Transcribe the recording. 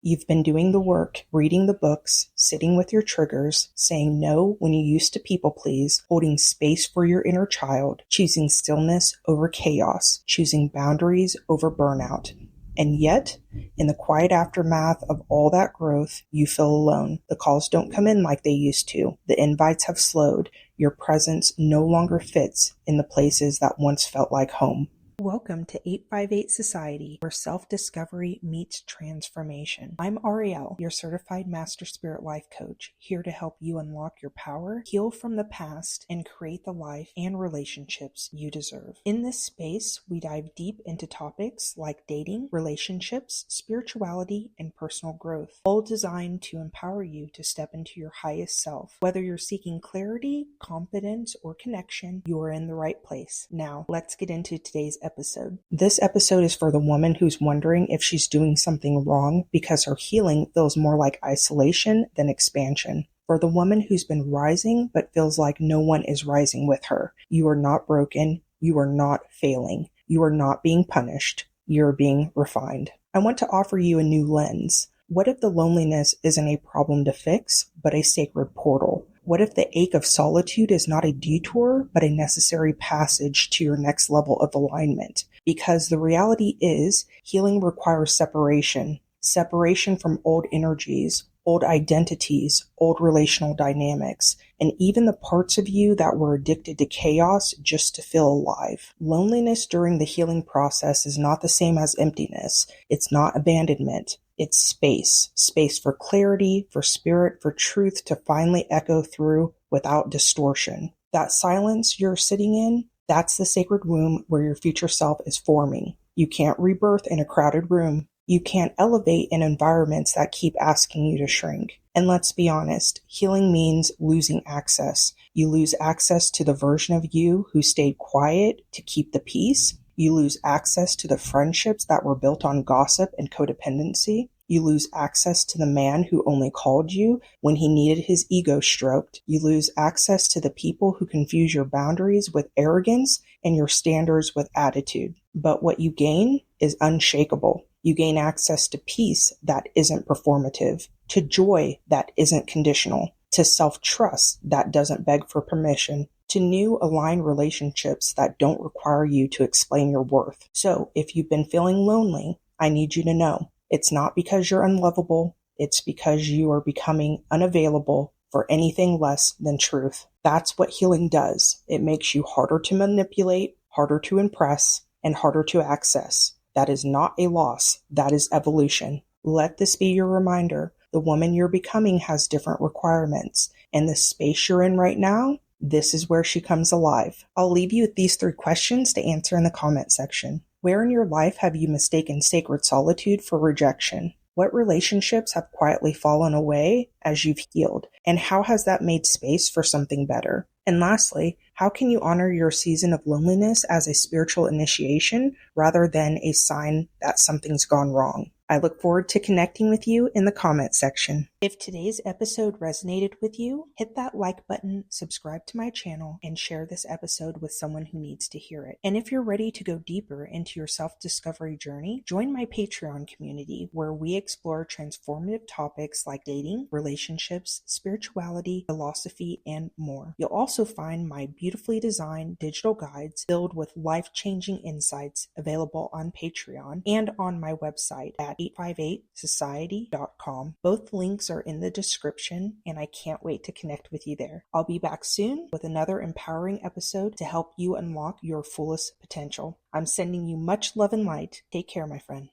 You've been doing the work, reading the books, sitting with your triggers, saying no when you used to people please, holding space for your inner child, choosing stillness over chaos, choosing boundaries over burnout. And yet, in the quiet aftermath of all that growth, you feel alone. The calls don't come in like they used to. The invites have slowed. Your presence no longer fits in the places that once felt like home. Welcome to 858 Society, where self-discovery meets transformation. I'm Ariel, your certified master spirit life coach, here to help you unlock your power, heal from the past, and create the life and relationships you deserve. In this space, we dive deep into topics like dating, relationships, spirituality, and personal growth, all designed to empower you to step into your highest self. Whether you're seeking clarity, confidence, or connection, you are in the right place. Now, let's get into today's episode. This episode is for the woman who's wondering if she's doing something wrong because her healing feels more like isolation than expansion. For the woman who's been rising but feels like no one is rising with her. You are not broken. You are not failing. You are not being punished. You're being refined. I want to offer you a new lens. What if the loneliness isn't a problem to fix, but a sacred portal? What if the ache of solitude is not a detour, but a necessary passage to your next level of alignment? Because the reality is, healing requires separation. Separation from old energies, old identities, old relational dynamics, and even the parts of you that were addicted to chaos just to feel alive. Loneliness during the healing process is not the same as emptiness. It's not abandonment. It's space for clarity, for spirit, for truth to finally echo through without distortion. That silence you're sitting in, that's the sacred womb where your future self is forming. You can't rebirth in a crowded room. You can't elevate in environments that keep asking you to shrink. And let's be honest, healing means losing access. You lose access to the version of you who stayed quiet to keep the peace. You lose access to the friendships that were built on gossip and codependency. You lose access to the man who only called you when he needed his ego stroked. You lose access to the people who confuse your boundaries with arrogance and your standards with attitude. But what you gain is unshakable. You gain access to peace that isn't performative, to joy that isn't conditional, to self-trust that doesn't beg for permission, to new aligned relationships that don't require you to explain your worth. So if you've been feeling lonely, I need you to know it's not because you're unlovable. It's because you are becoming unavailable for anything less than truth. That's what healing does. It makes you harder to manipulate, harder to impress, and harder to access. That is not a loss. That is evolution. Let this be your reminder. The woman you're becoming has different requirements, and the space you're in right now, this is where she comes alive. I'll leave you with these 3 questions to answer in the comment section. Where in your life have you mistaken sacred solitude for rejection? What relationships have quietly fallen away as you've healed? And how has that made space for something better? And lastly, how can you honor your season of loneliness as a spiritual initiation rather than a sign that something's gone wrong? I look forward to connecting with you in the comment section. If today's episode resonated with you, hit that like button, subscribe to my channel, and share this episode with someone who needs to hear it. And if you're ready to go deeper into your self-discovery journey, join my Patreon community where we explore transformative topics like dating, relationships, spirituality, philosophy, and more. You'll also find my beautifully designed digital guides filled with life-changing insights available on Patreon and on my website at 858society.com. Both links are in the description, and I can't wait to connect with you there. I'll be back soon with another empowering episode to help you unlock your fullest potential. I'm sending you much love and light. Take care, my friend.